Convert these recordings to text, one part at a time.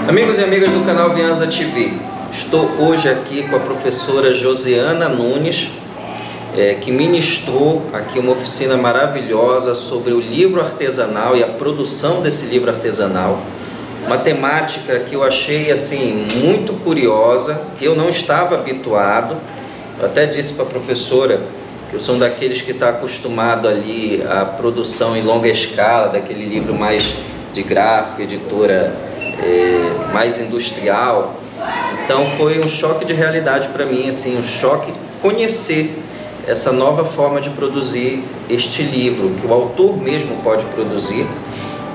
Amigos e amigas do canal Vianza TV, estou hoje aqui com a professora Josiana Nunes, que ministrou aqui uma oficina maravilhosa sobre o livro artesanal e a produção desse livro artesanal. Uma temática que eu achei assim muito curiosa, que eu não estava habituado. Eu até disse para a professora que eu sou um daqueles que está acostumado ali à produção em longa escala, daquele livro mais de gráfica, editora mais industrial. Então foi um choque de realidade para mim, assim, um choque de conhecer essa nova forma de produzir este livro, que o autor mesmo pode produzir,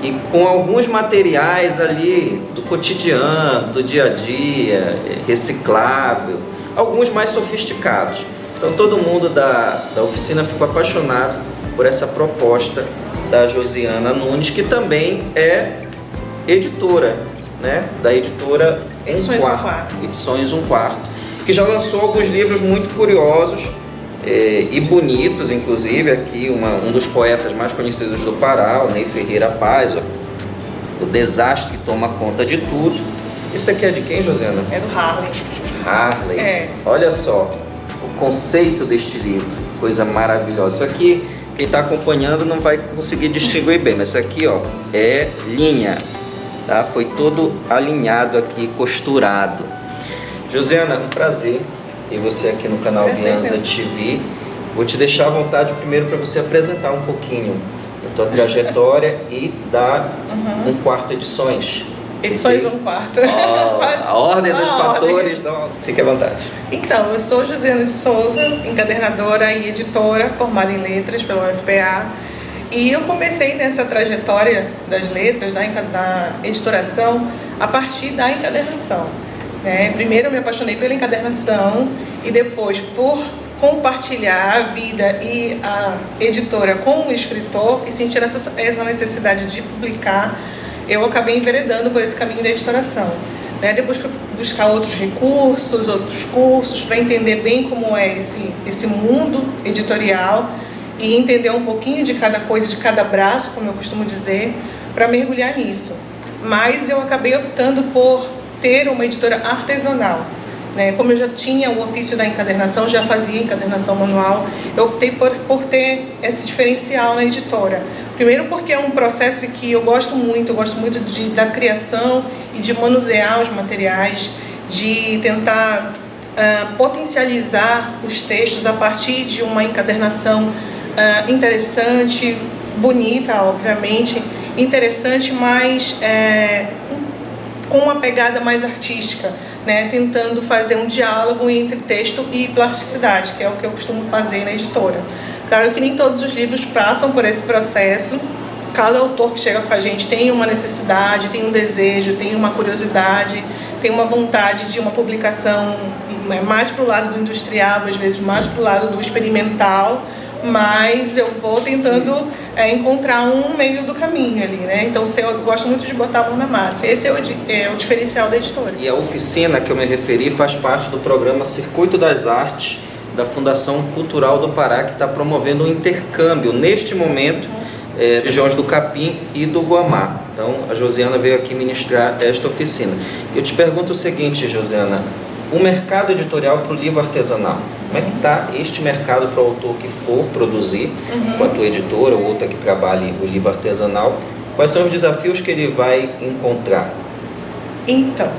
e com alguns materiais ali do cotidiano, do dia a dia, reciclável, alguns mais sofisticados. Então todo mundo da oficina ficou apaixonado por essa proposta da Josiana Nunes, que também é editora, né, da editora Edições 1/4, que já lançou alguns livros muito curiosos e bonitos, inclusive aqui um dos poetas mais conhecidos do Pará, o Ney Ferreira Paz, O Desastre que Toma Conta de Tudo. Isso aqui é de quem, Josiana? É do Harley. Harley. É. Olha só o conceito deste livro, coisa maravilhosa. Isso aqui, quem está acompanhando não vai conseguir distinguir bem, mas isso aqui, ó, é linha, tá? Foi todo alinhado aqui, costurado. Josiana, um prazer ter você aqui no canal Vianza TV. Vou te deixar à vontade primeiro para você apresentar um pouquinho da tua trajetória e da 1/4 Edições. Edições 1/4. A ordem dos fatores, não, fique à vontade. Então, eu sou Josiana de Souza, encadernadora e editora, formada em letras pela UFPA. E eu comecei nessa trajetória das letras, da editoração, a partir da encadernação. Primeiro eu me apaixonei pela encadernação e depois por compartilhar a vida e a editora com o escritor e sentir essa necessidade de publicar, eu acabei enveredando por esse caminho da editoração. Depois fui buscar outros recursos, outros cursos, para entender bem como é esse mundo editorial e entender um pouquinho de cada coisa, de cada braço, como eu costumo dizer, para mergulhar nisso. Mas eu acabei optando por ter uma editora artesanal. Como eu já tinha o ofício da encadernação, já fazia encadernação manual, eu optei por ter esse diferencial na editora. Primeiro porque é um processo que eu gosto muito da criação e de manusear os materiais, de tentar potencializar os textos a partir de uma encadernação interessante, bonita, obviamente, interessante, mas com uma pegada mais artística, tentando fazer um diálogo entre texto e plasticidade, que é o que eu costumo fazer na editora. Claro que nem todos os livros passam por esse processo. Cada autor que chega com a gente tem uma necessidade, tem um desejo, tem uma curiosidade, tem uma vontade de uma publicação mais para o lado do industrial, às vezes mais para o lado do experimental, mas eu vou tentando encontrar um meio do caminho ali, Então eu gosto muito de botar a mão na massa. Esse é o diferencial da editora. E a oficina que eu me referi faz parte do programa Circuito das Artes da Fundação Cultural do Pará, que está promovendo um intercâmbio neste momento regiões do Capim e do Guamá. Então a Josiana veio aqui ministrar esta oficina. Eu te pergunto o seguinte, Josiana: o mercado editorial para o livro artesanal, como é que está este mercado para o autor que for produzir, com a tua editora ou outra que trabalhe o livro artesanal? Quais são os desafios que ele vai encontrar? Então,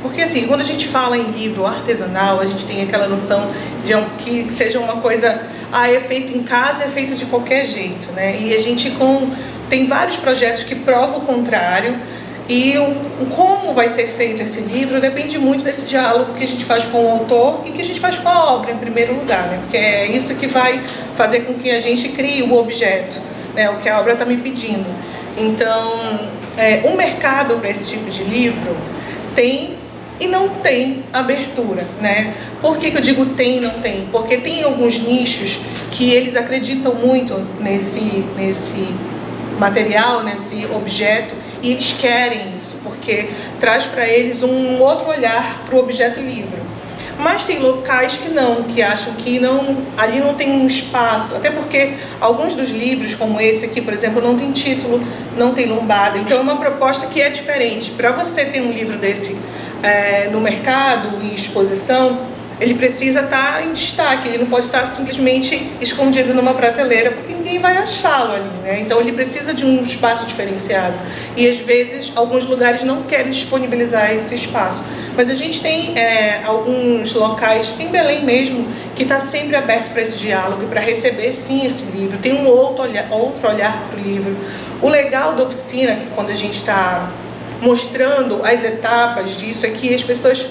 porque assim, quando a gente fala em livro artesanal, a gente tem aquela noção de que seja uma coisa, é feito em casa, é feito de qualquer jeito, E a gente tem vários projetos que provam o contrário. E como vai ser feito esse livro depende muito desse diálogo que a gente faz com o autor e que a gente faz com a obra, em primeiro lugar, Porque é isso que vai fazer com que a gente crie o objeto, o que a obra está me pedindo. Então, o mercado para esse tipo de livro tem e não tem abertura, Por que eu digo tem e não tem? Porque tem alguns nichos que eles acreditam muito nesse material, nesse objeto, e eles querem isso, porque traz para eles um outro olhar para o objeto livro. Mas tem locais que não, que acham que não, ali não tem um espaço, até porque alguns dos livros, como esse aqui, por exemplo, não tem título, não tem lombada, então é uma proposta que é diferente. Para você ter um livro desse no mercado, em exposição, ele precisa estar em destaque, ele não pode estar simplesmente escondido numa prateleira, porque ninguém vai achá-lo ali, né? Então ele precisa de um espaço diferenciado. E às vezes alguns lugares não querem disponibilizar esse espaço. Mas a gente tem alguns locais, em Belém mesmo, que está sempre aberto para esse diálogo e para receber sim esse livro. Tem um outro olhar para o livro. O legal da oficina, que quando a gente está mostrando as etapas disso, é que as pessoas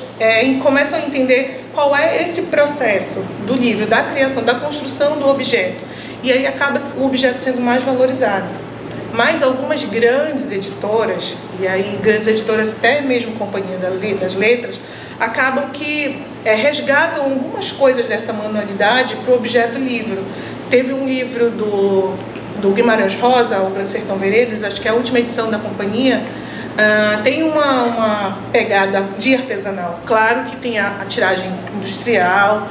começam a entender qual é esse processo do livro, da criação, da construção do objeto. E aí acaba o objeto sendo mais valorizado. Mas algumas grandes editoras, e aí grandes editoras até mesmo Companhia das Letras, acabam que resgatam algumas coisas dessa manualidade para o objeto livro. Teve um livro do Guimarães Rosa, O Grande Sertão Veredas, acho que é a última edição da Companhia, tem uma pegada de artesanal. Claro que tem a tiragem industrial,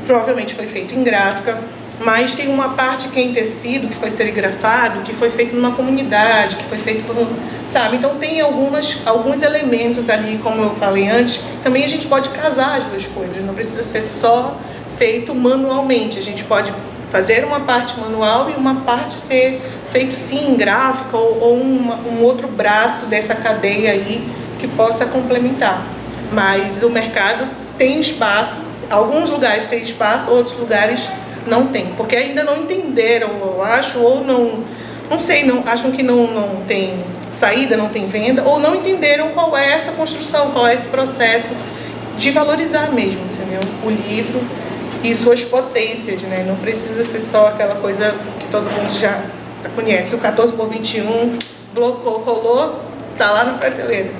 provavelmente foi feito em gráfica, mas tem uma parte que é em tecido, que foi serigrafado, que foi feito numa comunidade, que foi feito por sabe? Então tem alguns elementos ali, como eu falei antes, também a gente pode casar as duas coisas, não precisa ser só feito manualmente, a gente pode fazer uma parte manual e uma parte ser feito sim em gráfica ou um outro braço dessa cadeia aí que possa complementar. Mas o mercado tem espaço, alguns lugares tem espaço, outros lugares não tem, porque ainda não entenderam, eu acho, ou não sei, acham que não tem saída, não tem venda, ou não entenderam qual é essa construção, qual é esse processo de valorizar mesmo, entendeu? O livro e suas potências, né? Não precisa ser só aquela coisa que todo mundo já conhece, o 14x21, blocou, colou, tá lá na prateleira.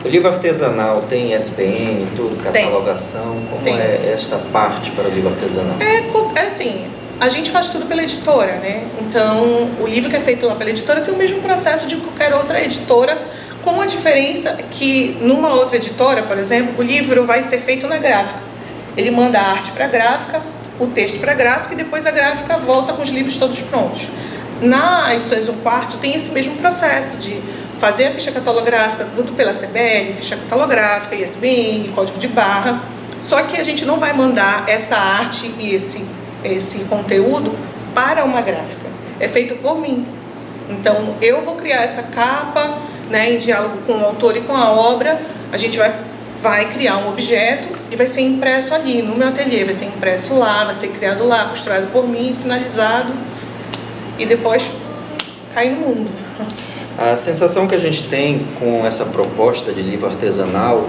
O livro artesanal tem ISBN, tudo, catalogação? Como tem. É esta parte para o livro artesanal? É assim, a gente faz tudo pela editora, né? Então, o livro que é feito lá pela editora tem o mesmo processo de qualquer outra editora, com a diferença que numa outra editora, por exemplo, o livro vai ser feito na gráfica. Ele manda a arte para a gráfica, o texto para a gráfica e depois a gráfica volta com os livros todos prontos. Na Edições 1/4 tem esse mesmo processo de fazer a ficha catalográfica, tudo pela CBL, ficha catalográfica, ISBN, código de barra, só que a gente não vai mandar essa arte e esse conteúdo para uma gráfica. É feito por mim. Então eu vou criar essa capa, né, em diálogo com o autor e com a obra, a gente vai criar um objeto e vai ser impresso ali no meu ateliê, vai ser impresso lá, vai ser criado lá, costurado por mim, finalizado e depois cai no mundo. A sensação que a gente tem com essa proposta de livro artesanal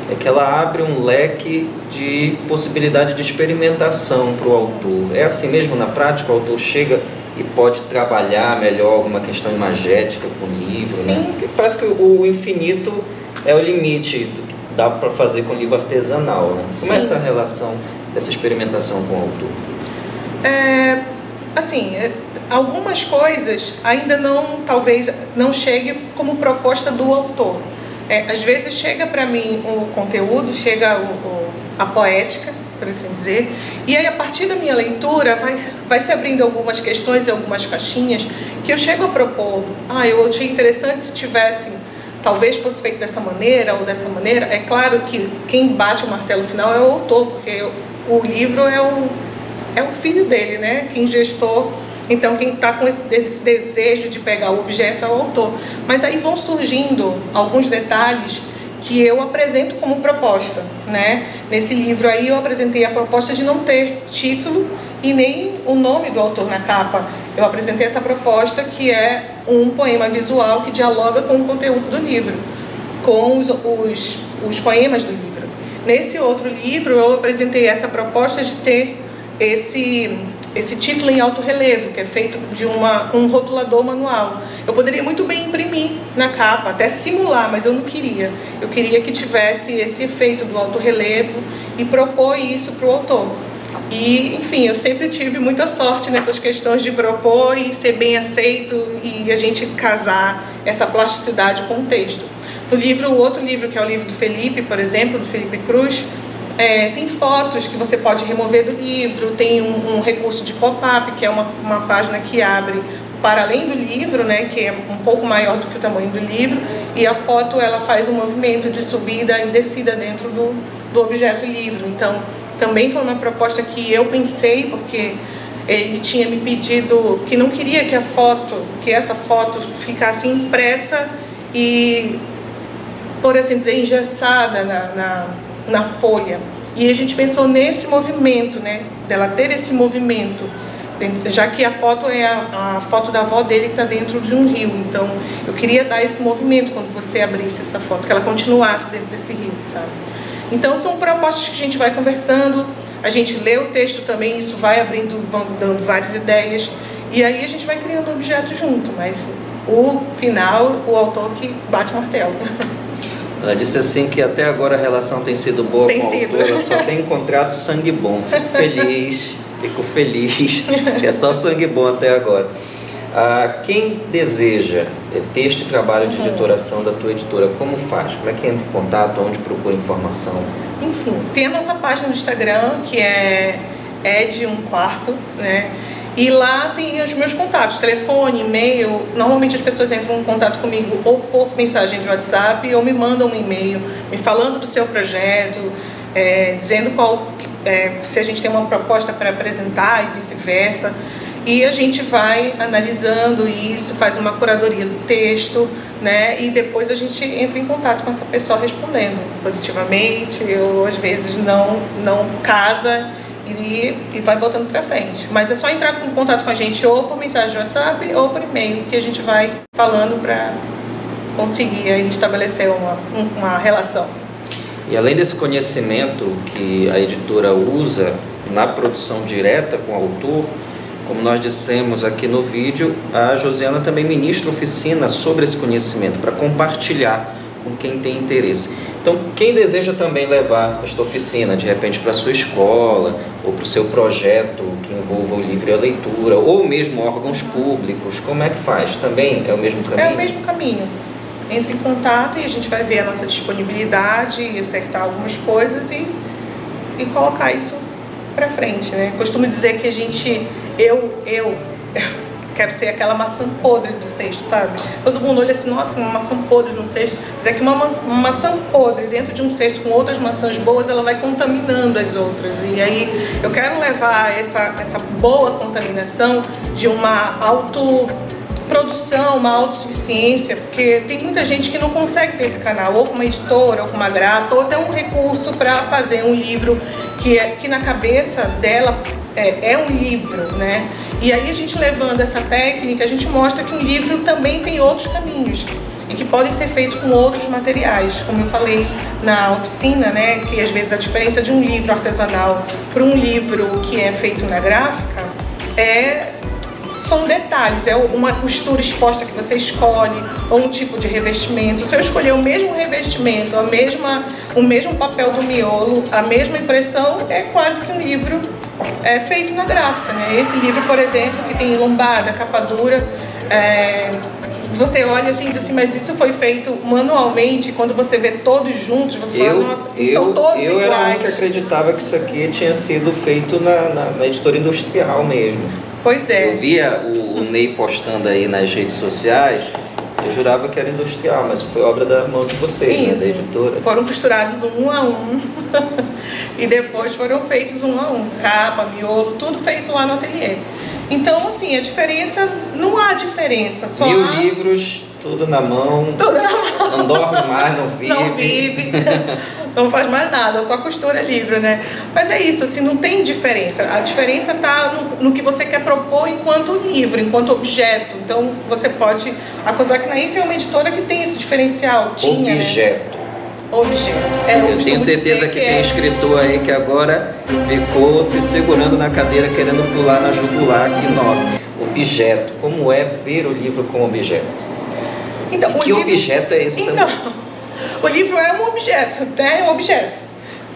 é que ela abre um leque de possibilidade de experimentação para o autor. É assim mesmo na prática? O autor chega e pode trabalhar melhor alguma questão imagética com o livro, sim, né? Porque parece que o infinito é o limite do que dá para fazer com o livro artesanal, né? Como é essa relação dessa experimentação com o autor? Assim, algumas coisas ainda talvez não chegue como proposta do autor. Às vezes chega para mim o conteúdo, chega a poética, por assim dizer, e aí a partir da minha leitura vai se abrindo algumas questões e algumas caixinhas que eu chego a propor. Eu achei interessante se tivesse, talvez fosse feito dessa maneira ou dessa maneira. É claro que quem bate o martelo final é o autor, porque o livro é o filho dele, né? Quem gestou. Então quem está com esse desejo de pegar o objeto é o autor. Mas aí vão surgindo alguns detalhes que eu apresento como proposta, né? Nesse livro aí eu apresentei a proposta de não ter título e nem o nome do autor na capa. Eu apresentei essa proposta que é um poema visual que dialoga com o conteúdo do livro, com os poemas do livro. Nesse outro livro eu apresentei essa proposta de ter esse título em alto relevo, que é feito com um rotulador manual. Eu poderia muito bem imprimir na capa, até simular, mas eu não queria. Eu queria que tivesse esse efeito do alto relevo e propor isso para o autor. E, enfim, eu sempre tive muita sorte nessas questões de propor e ser bem aceito e a gente casar essa plasticidade com o texto. O outro livro, que é o livro do Felipe, por exemplo, do Felipe Cruz, Tem fotos que você pode remover do livro, tem um recurso de pop-up, que é uma página que abre para além do livro, né, que é um pouco maior do que o tamanho do livro, e a foto ela faz um movimento de subida e descida dentro do objeto livro. Então, também foi uma proposta que eu pensei, porque ele tinha me pedido que não queria que essa foto ficasse impressa e, por assim dizer, engessada na folha. E a gente pensou nesse movimento, né, dela ter esse movimento, já que a foto é a foto da avó dele que está dentro de um rio. Então, eu queria dar esse movimento quando você abrisse essa foto, que ela continuasse dentro desse rio, sabe? Então, são propostas que a gente vai conversando, a gente lê o texto também, isso vai abrindo, dando várias ideias, e aí a gente vai criando o objeto junto, mas o final, o autor que bate o martelo. Ela disse assim que até agora a relação tem sido boa com a autora, só tem encontrado sangue bom. Fico feliz, que é só sangue bom até agora. Quem deseja ter este trabalho de editoração da tua editora, como faz? Como é que entra em contato? Onde procura informação? Enfim, tem a nossa página no Instagram, que é ed1quarto, né? E lá tem os meus contatos, telefone, e-mail. Normalmente as pessoas entram em contato comigo ou por mensagem de WhatsApp ou me mandam um e-mail me falando do seu projeto, dizendo se a gente tem uma proposta para apresentar e vice-versa. E a gente vai analisando isso, faz uma curadoria do texto, né? E depois a gente entra em contato com essa pessoa respondendo positivamente, ou às vezes não casa e vai botando para frente. Mas é só entrar em contato com a gente ou por mensagem de WhatsApp ou por e-mail, que a gente vai falando para conseguir aí estabelecer uma relação. E além desse conhecimento que a editora usa na produção direta com o autor, como nós dissemos aqui no vídeo, a Josiana também ministra oficina sobre esse conhecimento para compartilhar com quem tem interesse. Então, quem deseja também levar esta oficina, de repente, para a sua escola ou para o seu projeto que envolva o livro e a leitura, ou mesmo órgãos públicos, como é que faz? Também é o mesmo caminho? É o mesmo caminho. Entre em contato e a gente vai ver a nossa disponibilidade, acertar algumas coisas e colocar isso para frente, né? Costumo dizer que eu quero ser aquela maçã podre do cesto, sabe? Todo mundo olha assim, nossa, uma maçã podre no cesto. Dizer que uma maçã podre dentro de um cesto com outras maçãs boas, ela vai contaminando as outras. E aí eu quero levar essa boa contaminação de uma autoprodução, uma autossuficiência, porque tem muita gente que não consegue ter esse canal, ou com uma editora, ou com uma gráfica, ou até um recurso para fazer um livro que na cabeça dela é um livro, né? E aí a gente levando essa técnica, a gente mostra que um livro também tem outros caminhos e que podem ser feitos com outros materiais, como eu falei na oficina, né? Que às vezes a diferença de um livro artesanal para um livro que é feito na gráfica são detalhes, é uma costura exposta que você escolhe, ou um tipo de revestimento. Se eu escolher o mesmo revestimento, o mesmo papel do miolo, a mesma impressão, é quase que um livro feito na gráfica, né? Esse livro, por exemplo, que tem lombada, capa dura, você olha assim e diz assim, mas isso foi feito manualmente. Quando você vê todos juntos, você fala, nossa, são todos iguais. Eu era um que acreditava que isso aqui tinha sido feito na editora industrial mesmo. Pois é. Eu via o Ney postando aí nas redes sociais, eu jurava que era industrial, mas foi obra da mão de vocês, né, da editora. Foram costurados um a um e depois foram feitos um a um, capa, miolo, tudo feito lá no ateliê. Então, assim, a diferença, não há diferença. Só 1000 livros, tudo na mão. Tudo na mão. Não dorme mais, não vive. Não vive, não faz mais nada, só costura livro, né? Mas é isso, assim, não tem diferença. A diferença está no que você quer propor enquanto livro, enquanto objeto. Então, você pode acusar que na IF é uma editora que tem esse diferencial. Tinha, objeto. Né? Objeto. Eu tenho certeza que tem escritor aí que agora ficou se segurando na cadeira querendo pular na jugular aqui, nossa. Objeto. Como é ver o livro como objeto? Então, que objeto é esse também? O livro é um objeto, né? É um objeto.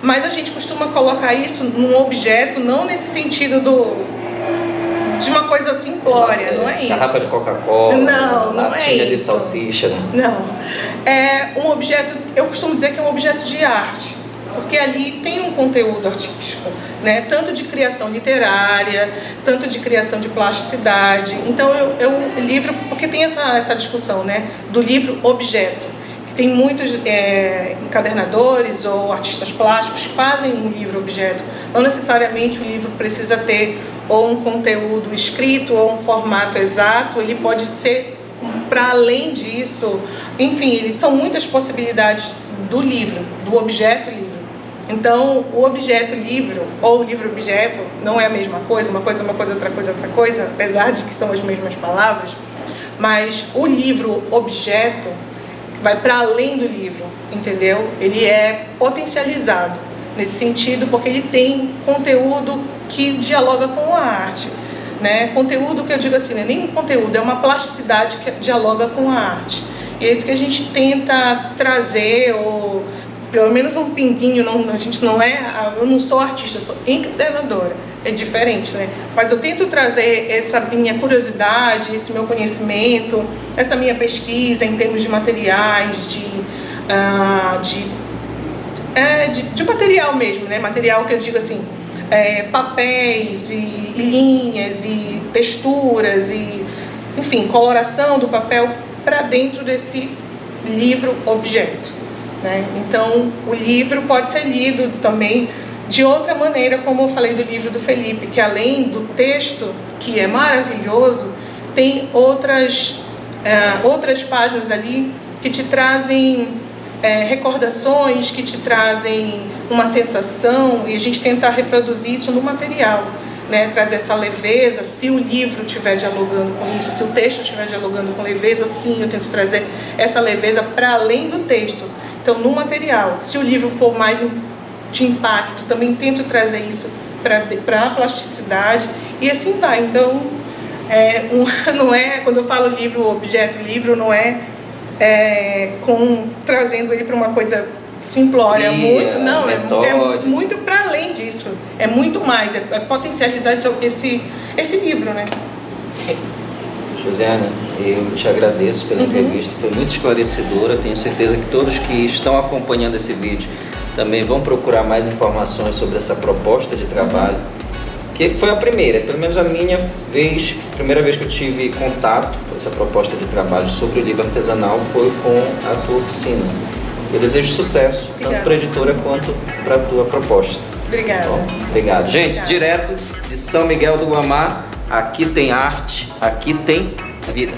Mas a gente costuma colocar isso num objeto, não nesse sentido de uma coisa simplória, não é isso. Garrafa de Coca-Cola, não é isso. De salsicha. Não. É um objeto, eu costumo dizer que é um objeto de arte. porque ali tem um conteúdo artístico, né? Tanto de criação literária, tanto de criação de plasticidade. Então livro, porque tem essa discussão, né, do livro objeto, que tem muitos encadernadores ou artistas plásticos que fazem um livro objeto. Não necessariamente o livro precisa ter ou um conteúdo escrito ou um formato exato, ele pode ser para além disso. Enfim, são muitas possibilidades do livro, do objeto livro. Então, o objeto livro ou o livro objeto não é a mesma coisa, uma coisa é uma coisa, outra coisa é outra coisa, apesar de que são as mesmas palavras, mas o livro objeto vai para além do livro, entendeu? Ele é potencializado nesse sentido, porque ele tem conteúdo que dialoga com a arte, né? Conteúdo que eu digo assim, não é nem um conteúdo, é uma plasticidade que dialoga com a arte. E é isso que a gente tenta trazer, ou pelo menos um pinguinho. A gente não é, eu não sou artista, eu sou encadernadora, é diferente, né? Mas eu tento trazer essa minha curiosidade, esse meu conhecimento, essa minha pesquisa em termos de materiais, de material mesmo, né? Material que eu digo assim, papéis e linhas e texturas e, enfim, coloração do papel para dentro desse livro objeto, né? Então, o livro pode ser lido também de outra maneira, como eu falei do livro do Felipe, que além do texto, que é maravilhoso, tem outras páginas ali que te trazem recordações, que te trazem uma sensação, e a gente tenta reproduzir isso no material, né? Trazer essa leveza, se o livro estiver dialogando com isso, se o texto estiver dialogando com leveza, sim, eu tento trazer essa leveza para além do texto. Então, no material, se o livro for mais de impacto, também tento trazer isso para a plasticidade, e assim vai. Então, não é, quando eu falo livro, objeto, livro, não trazendo ele para uma coisa simplória, muito, não, é muito para além disso, é muito mais, é potencializar esse livro, né? Josiana, eu te agradeço pela entrevista, foi muito esclarecedora. Tenho certeza que todos que estão acompanhando esse vídeo também vão procurar mais informações sobre essa proposta de trabalho, que foi a primeira, pelo menos a minha primeira vez que eu tive contato com essa proposta de trabalho sobre o livro artesanal foi com a tua oficina. Eu desejo sucesso, tanto para a editora quanto para a tua proposta. Obrigada. Bom, obrigado. Gente, direto de São Miguel do Guamá, aqui tem arte, aqui tem vida.